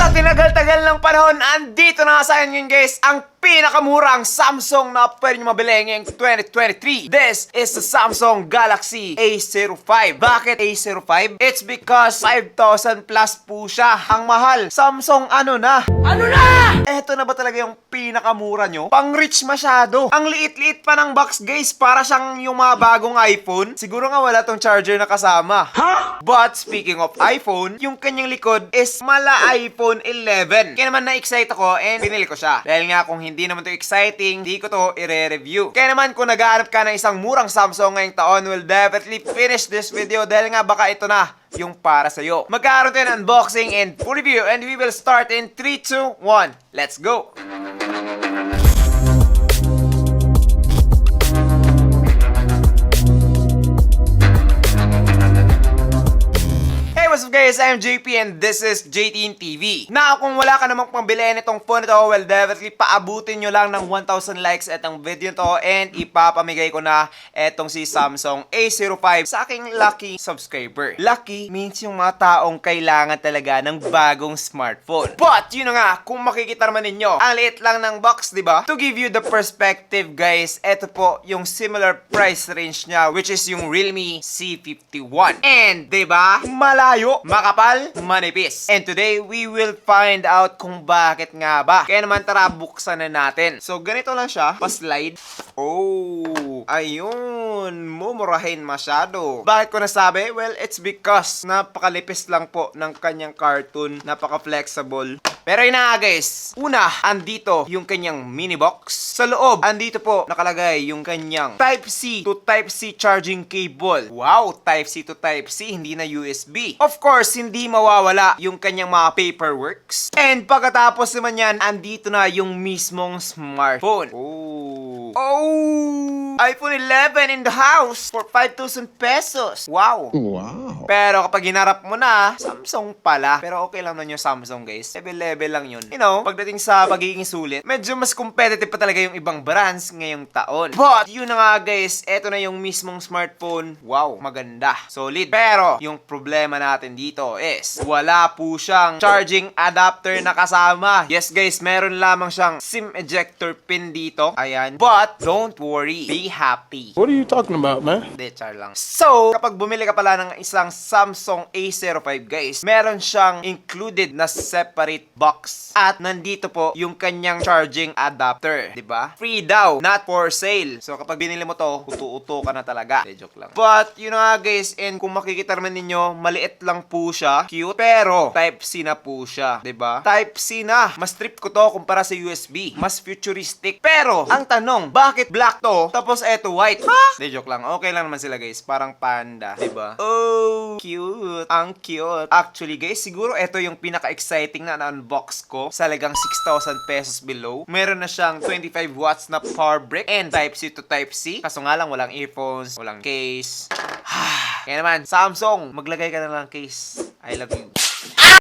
Sa tinagal-tagal ng panahon, andito na sa akin ngayon guys, ang pinakamurang Samsung na pwede nyo mabili ngayong 2023. This is the Samsung Galaxy A05. Bakit A05? It's because 5,000 plus po siya. Ang mahal. Samsung ano na? Ano na? Eto na ba talaga yung pinakamura nyo? Pang rich masyado. Ang liit-liit pa ng box guys, para siyang yung mga bagong iPhone. Siguro nga wala tong charger na kasama. Huh? But speaking of iPhone, yung kanyang likod is mala iPhone 11. Kaya naman na-excite ako and binili ko siya. Dahil nga kung hindi naman to exciting, hindi ko to i-review. Kaya naman kung naghahanap ka ng isang murang Samsung ngayong taon, will definitely finish this video dahil nga baka ito na yung para sa'yo. Magkakaroon tayo ng unboxing and full review and we will start in 3, 2, 1. Let's go! What's up guys, I'm JP and this is JTeen TV. Na kung wala ka namang pambili nitong phone ito, well definitely paabutin nyo lang ng 1,000 likes itong video to and ipapamigay ko na etong si Samsung A05 sa aking lucky subscriber. Lucky means yung mga taong kailangan talaga ng bagong smartphone. But yun na nga, kung makikita naman ninyo, ang liit lang ng box, di ba? To give you the perspective guys, eto po yung similar price range niya, which is yung Realme C51. And di ba, malayo, makapal, manipis. And today, we will find out kung bakit nga ba. Kaya naman tara, buksan na natin. So, ganito lang siya. Pa-slide. Oh, ayun. Mumurahin masyado. Bakit ko nasabi? Well, it's because napakalipis lang po ng kanyang cartoon. Napaka-flexible. Pero yun na nga guys. Una, andito yung kanyang mini box. Sa loob, andito po nakalagay yung kanyang Type-C to Type-C charging cable. Wow, Type-C to Type-C, hindi na USB. Of course, hindi mawawala yung kanyang mga paperworks. And pagkatapos naman yan, andito na yung mismong smartphone. Oh, iPhone 11 in the house for 5,000 pesos. Wow. Pero kapag hinarap mo na, Samsung pala. Pero okay lang nun yung Samsung guys. Level lang yun. You know, pagdating sa pagiging sulit, medyo mas competitive pa talaga yung ibang brands ngayong taon. But, yun na nga guys, eto na yung mismong smartphone. Wow, maganda. Solid. Pero, yung problema natin dito is, wala po siyang charging adapter na kasama. Yes guys, meron lamang siyang SIM ejector pin dito. Ayan. But, don't worry. Be happy. What are you talking about, man? Hindi, char lang. So, kapag bumili ka pala ng isang Samsung A05 guys, meron siyang included na separate box. At nandito po yung kanyang charging adapter. Diba? Free daw. Not for sale. So, kapag binili mo to, uto-uto ka na talaga. De, joke lang. But, yun nga guys, and kung makikita naman ninyo, maliit lang po siya. Cute. Pero, Type-C na po siya. Diba? Type-C na. Mas trip ko to kumpara sa USB. Mas futuristic. Pero, ang tanong, bakit black to? Tapos eto white. Ha? De, joke lang. Okay lang naman sila guys. Parang panda. Diba? Oh, cute. Ang cute. Actually guys, siguro eto yung pinaka-exciting na na-unbox ko. Sa lagang 6,000 pesos below. Meron na siyang 25 watts na power brick and Type-C to Type-C. Kaso nga lang, walang earphones, walang case. Kaya naman, Samsung, maglagay ka na lang case. I love you.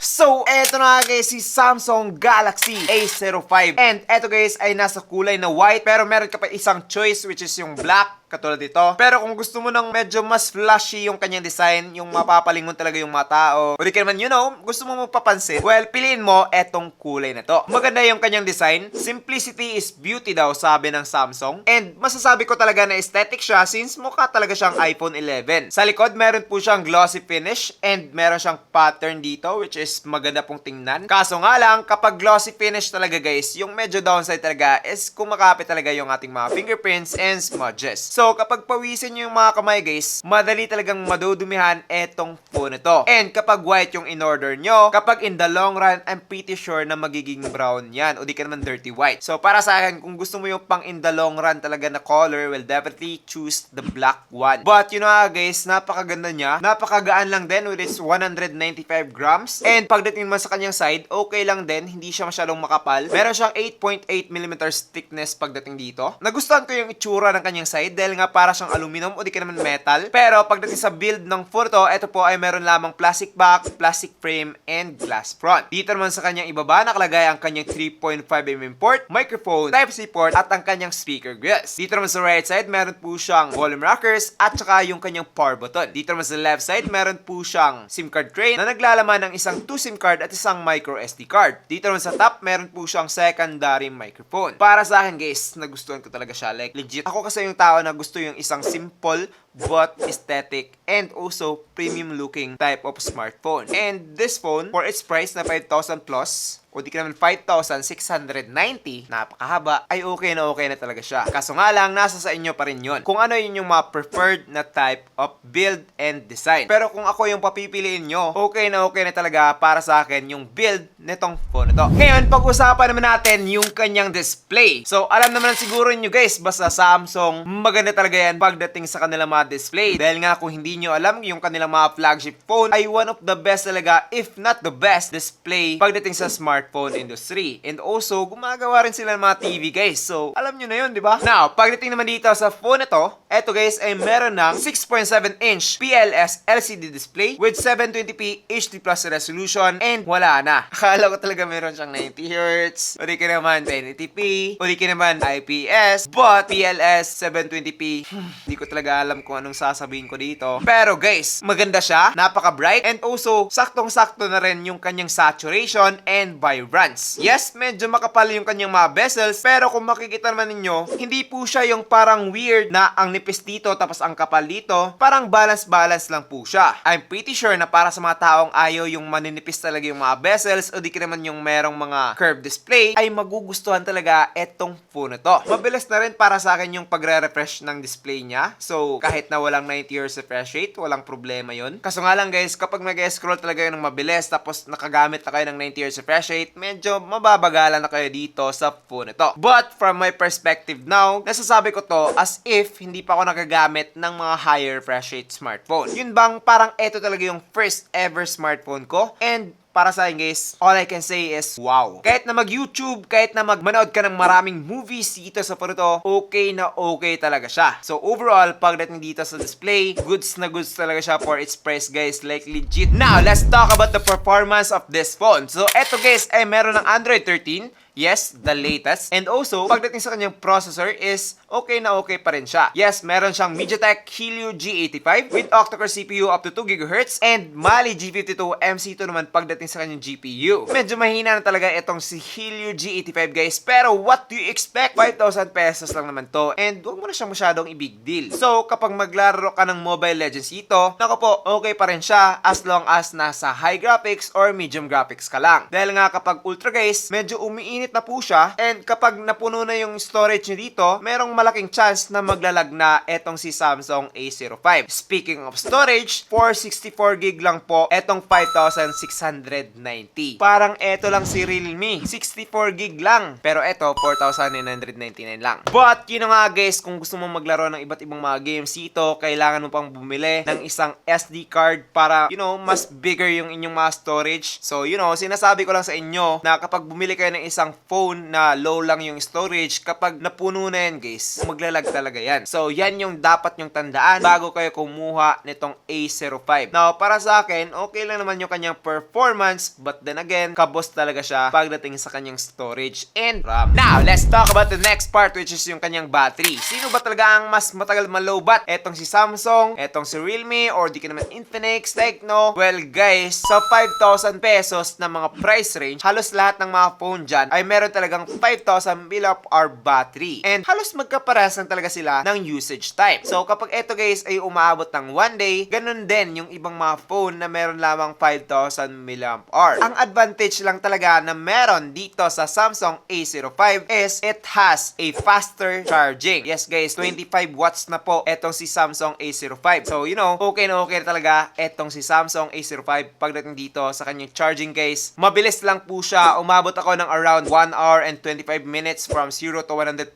So, eto na guys, si Samsung Galaxy A05. And eto guys, ay nasa kulay na white. Pero meron ka pa isang choice, which is yung black. Katulad dito. Pero kung gusto mo ng medyo mas flashy yung kanyang design, yung mapapalingon talaga yung mga tao, o di ka naman, you know, gusto mo mapapansin, well, piliin mo etong kulay na to. Maganda yung kanyang design. Simplicity is beauty daw, sabi ng Samsung. And masasabi ko talaga na aesthetic siya since mukha talaga siyang iPhone 11. Sa likod, meron po siyang glossy finish and meron siyang pattern dito, which is maganda pong tingnan. Kaso nga lang, kapag glossy finish talaga guys, yung medyo downside talaga is kumakapit talaga yung ating mga fingerprints and smudges. So, kapag pawisin nyo yung mga kamay guys, madali talagang madudumihan etong phone ito. And kapag white yung in-order nyo, kapag in the long run, I'm pretty sure na magiging brown yan. O di ka naman dirty white. So, para sa akin, kung gusto mo yung pang in the long run talaga na color, well, definitely choose the black one. But, you know guys, napakaganda niya. Napakagaan lang din with its 195 grams. And pagdating naman sa kanyang side, okay lang din. Hindi siya masyadong makapal. Meron siyang 8.8mm thickness pagdating dito. Nagustuhan ko yung itsura ng kanyang side. dahil nga para siyang aluminum o di ka naman metal. Pero pagdating sa build ng phone to, ito po ay meron lamang plastic back, plastic frame, and glass front. Dito naman sa kanyang ibaba nakalagay ang kanyang 3.5mm port, microphone, Type-C port, at ang kanyang speaker grills. Dito naman sa right side, meron po siyang volume rockers at saka yung kanyang power button. Dito naman sa left side, meron po siyang SIM card tray na naglalaman ng isang 2 SIM card at isang micro SD card. Dito naman sa top, meron po siyang secondary microphone. Para sa akin guys, nagustuhan ko talaga siya. Like legit. Ako kasi yung tao na gusto yung isang simple but aesthetic and also premium looking type of smartphone. And this phone, for its price na 5,000 plus, o di ka naman 5,690, napakahaba, ay okay na talaga siya. Kaso nga lang, nasa sa inyo pa rin yun. Kung ano yun yung mga preferred na type of build and design. Pero kung ako yung papipiliin nyo, okay na talaga para sa akin yung build nitong phone na to. Ngayon, pag-usapan naman natin yung kanyang display. So, alam naman siguro nyo guys, basta Samsung, maganda talaga yan pagdating sa kanilang mga display. Dahil nga kung hindi nyo alam, yung kanilang mga flagship phone ay one of the best talaga, if not the best display pagdating sa smartphone industry. And also, gumagawa rin sila ng mga TV guys. So, alam nyo na yun, di ba? Now, pagdating naman dito sa phone na to, eto guys ay meron ng 6.7-inch PLS LCD display with 720p HD plus resolution and wala na. Akala ko talaga meron siyang 90Hz, o di ka naman 1080p, o di ka naman IPS, but PLS 720p, hindi ko talaga alam kung anong sasabihin ko dito. Pero guys, maganda siya, napaka-bright, and also, saktong-sakto na rin yung kanyang saturation and vibrance. Yes, medyo makapal yung kanyang mga bezels, pero kung makikita naman ninyo, hindi po siya yung parang weird na ang nipis dito tapos ang kapal dito. Parang balance-balance lang po siya. I'm pretty sure na para sa mga taong ayaw yung maninipis talaga yung mga bezels o di ka naman yung merong mga curved display, ay magugustuhan talaga etong phone na to. Mabilis na rin para sa akin yung pagre-refresh ng display niya. So, kahit na walang 90Hz refresh rate, walang problema yun. Kaso nga lang guys, kapag nag-scroll talaga yun ng mabilis tapos nakagamit na kayo ng 90Hz refresh rate, medyo mababagalan na kayo dito sa phone ito. But from my perspective now, nasasabi ko to as if hindi pa ako nagagamit ng mga higher refresh rate smartphone. Yun bang parang eto talaga yung first ever smartphone ko, and para sa akin guys, all I can say is wow. Kahit na mag-YouTube, kahit na magmanood ka ng maraming movies dito sa phone to, okay na okay talaga siya. So overall, pagdating dito sa display, goods na goods talaga siya for its price guys, like legit. Now, let's talk about the performance of this phone. So eto guys, ay meron ng Android 13. Yes, the latest. And also, pagdating sa kanyang processor is okay na okay pa rin siya. Yes, meron siyang MediaTek Helio G85 with octa-core CPU up to 2 GHz and Mali G52 MC2 naman pagdating sa kanyang GPU. Medyo mahina na talaga itong si Helio G85 guys, pero what do you expect? 5,000 pesos lang naman to, and huwag mo na siyang masyadong i-big deal. So, kapag maglaro ka ng Mobile Legends ito, nako po, okay pa rin siya as long as nasa high graphics or medium graphics ka lang. Dahil nga kapag ultra guys, medyo umiinit na po siya, and kapag napuno na yung storage nyo dito, merong malaking chance na maglalag na etong si Samsung A05. Speaking of storage, 464GB lang po etong 5,690. Parang eto lang si Realme, 64GB lang. Pero eto, 4,999 lang. But, yun nga guys, kung gusto mo maglaro ng iba't ibang mga games dito, kailangan mo pang bumili ng isang SD card para, mas bigger yung inyong mga storage. So, sinasabi ko lang sa inyo na kapag bumili kayo ng isang phone na low lang yung storage, kapag napuno na yan guys, maglalag talaga yan. So, yan yung dapat nyong tandaan bago kayo kumuha nitong A05. Now, para sa akin, okay lang naman yung kanyang performance, but then again, kabos talaga siya pagdating sa kanyang storage and RAM. Now, let's talk about the next part, which is yung kanyang battery. Sino ba talaga ang mas matagal malobat? Etong si Samsung, etong si Realme, or di ka naman Infinix, Tecno? Well guys, sa 5,000 pesos na mga price range, halos lahat ng mga phone dyan ay meron talagang 5,000 mAh battery. And halos magkapares lang talaga sila ng usage time. So kapag eto guys ay umaabot ng 1 day, ganun din yung ibang mga phone na meron lamang 5,000 mAh. Ang advantage lang talaga na meron dito sa Samsung A05 is it has a faster charging. Yes guys, 25 watts na po etong si Samsung A05. So okay na okay talaga etong si Samsung A05 pagdating dito sa kanyang charging guys. Mabilis lang po siya. Umabot ako ng around 1 hour and 25 minutes from 0 to 100%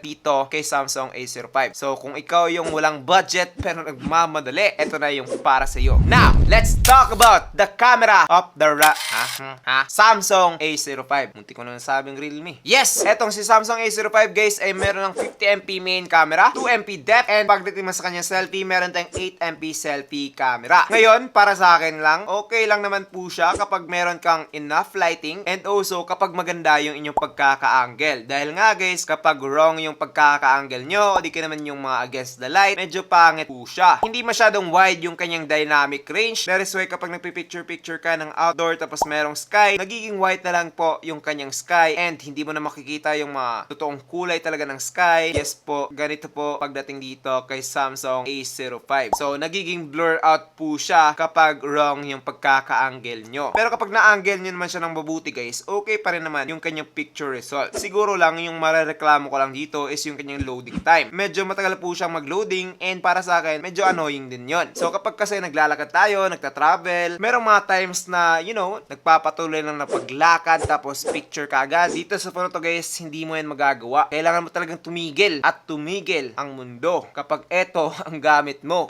dito kay Samsung A05. So, kung ikaw yung walang budget pero nagmamadali, ito na yung para sa iyo. Now, let's talk about the camera of Samsung A05. Munti ko na nasabing Realme. Yes! Etong si Samsung A05 guys ay meron ng 50MP main camera, 2MP depth, and pagdating sa kanyang selfie, meron tayong 8MP selfie camera. Ngayon, para sa akin lang, okay lang naman po siya kapag meron kang enough lighting and also kapag maganda yung inyong pagkaka-angle. Dahil nga guys, kapag wrong yung pagkaka-angle nyo, o di ka naman yung mga against the light, medyo pangit po siya. Hindi masyadong wide yung kanyang dynamic range. That is why kapag nagpipicture-picture ka ng outdoor tapos merong sky, nagiging white na lang po yung kanyang sky and hindi mo na makikita yung mga totoong kulay talaga ng sky. Yes po, ganito po pagdating dito kay Samsung A05. So, nagiging blur out po siya kapag wrong yung pagkaka-angle nyo. Pero kapag na-angle nyo naman siya ng mabuti guys, okay pa rin naman yung kanyang picture result. Siguro lang yung marereklamo ko lang dito is yung kanyang loading time. Medyo matagal po siyang mag-loading and para sa akin, medyo annoying din yon. So, kapag kasi naglalakad tayo, nagta-travel, merong mga times na, nagpapatuloy lang na paglakad tapos picture ka agad. Dito sa phone to guys, hindi mo yan magagawa. Kailangan mo talagang tumigil at tumigil ang mundo kapag eto ang gamit mo.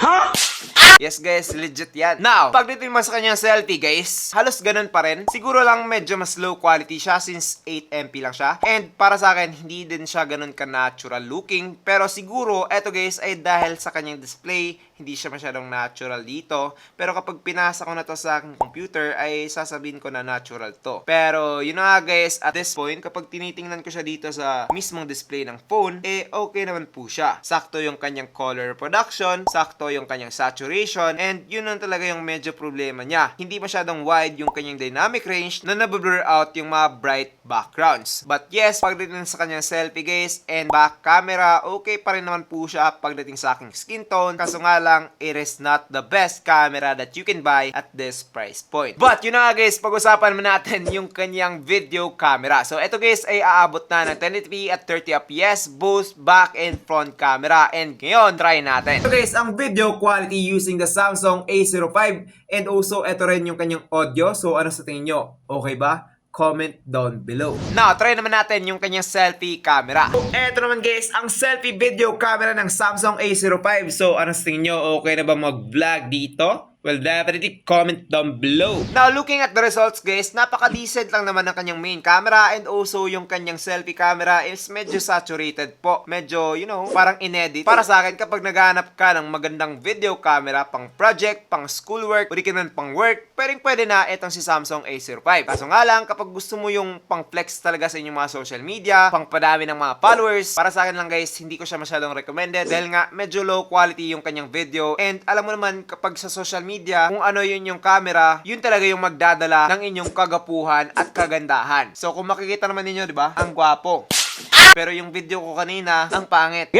Yes guys, legit yan. Now, pagdating naman sa kanyang selfie guys, halos ganun pa rin. Siguro lang medyo mas low quality siya since 8MP lang siya. And para sa akin, hindi din siya ganun ka-natural looking. Pero siguro, eto guys ay dahil sa kanyang display, hindi siya masyadong natural dito. Pero kapag pinasa ko na to sa aking computer, ay sasabihin ko na natural to. Pero yun na nga guys, at this point, kapag tinitingnan ko siya dito sa mismong display ng phone, okay naman po siya. Sakto yung kanyang color production, sakto yung kanyang saturation, and yun lang talaga yung medyo problema niya. Hindi masyadong wide yung kanyang dynamic range na nabablur out yung mga bright backgrounds. But yes, pagdating sa kanyang selfie guys, and back camera, okay pa rin naman po siya pagdating sa aking skin tone. Kaso nga lang, it is not the best camera that you can buy at this price point. But yun na nga guys, pag-usapan mo natin yung kanyang video camera. So ito guys ay aabot na ng 1080p at 30fps, both back and front camera. And ngayon, try natin. So guys, ang video quality using the Samsung A05 and also ito rin yung kanyang audio. So ano sa tingin nyo? Okay ba? Comment down below. Now, try naman natin yung kanyang selfie camera. So, eto naman guys, ang selfie video camera ng Samsung A05. So, ano sa tingin nyo? Okay na ba mag-vlog dito? Well, definitely comment down below. Now, looking at the results guys, napaka-decent lang naman ng kanyang main camera and also yung kanyang selfie camera is medyo saturated po. Medyo, parang inedit. Para sa akin, kapag naghahanap ka ng magandang video camera pang project, pang schoolwork, o di ka naman pang work, pwede na itong si Samsung A05. Kaso nga lang, kapag gusto mo yung pang flex talaga sa inyong mga social media, pang padami ng mga followers, para sa akin lang guys, hindi ko siya masyadong recommended dahil nga medyo low quality yung kanyang video and alam mo naman kapag sa social media, kung ano yun yung camera, yun talaga yung magdadala ng inyong kagapuhan at kagandahan. So kung makikita naman ninyo, di ba? Ang gwapo. Pero yung video ko kanina, ang pangit.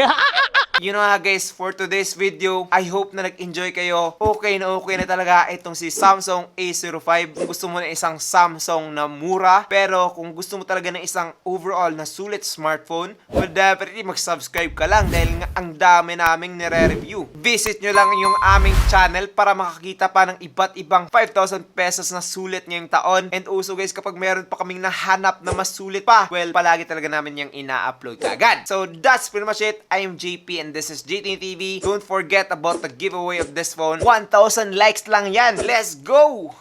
Yun nga guys, for today's video, I hope na nag-enjoy kayo. Okay na talaga itong si Samsung A05. Kung gusto mo na isang Samsung na mura, pero kung gusto mo talaga ng isang overall na sulit smartphone, well definitely mag-subscribe ka lang dahil nga ang dami naming nire-review. Visit nyo lang yung aming channel para makakita pa ng iba't ibang 5,000 pesos na sulit ngayong taon. And also guys, kapag meron pa kaming nahanap na mas sulit pa, well palagi talaga namin yung ina-upload agad. So that's pretty much it. I am JP and this is JT TV. Don't forget about the giveaway of this phone. 1,000 likes lang yan. Let's go!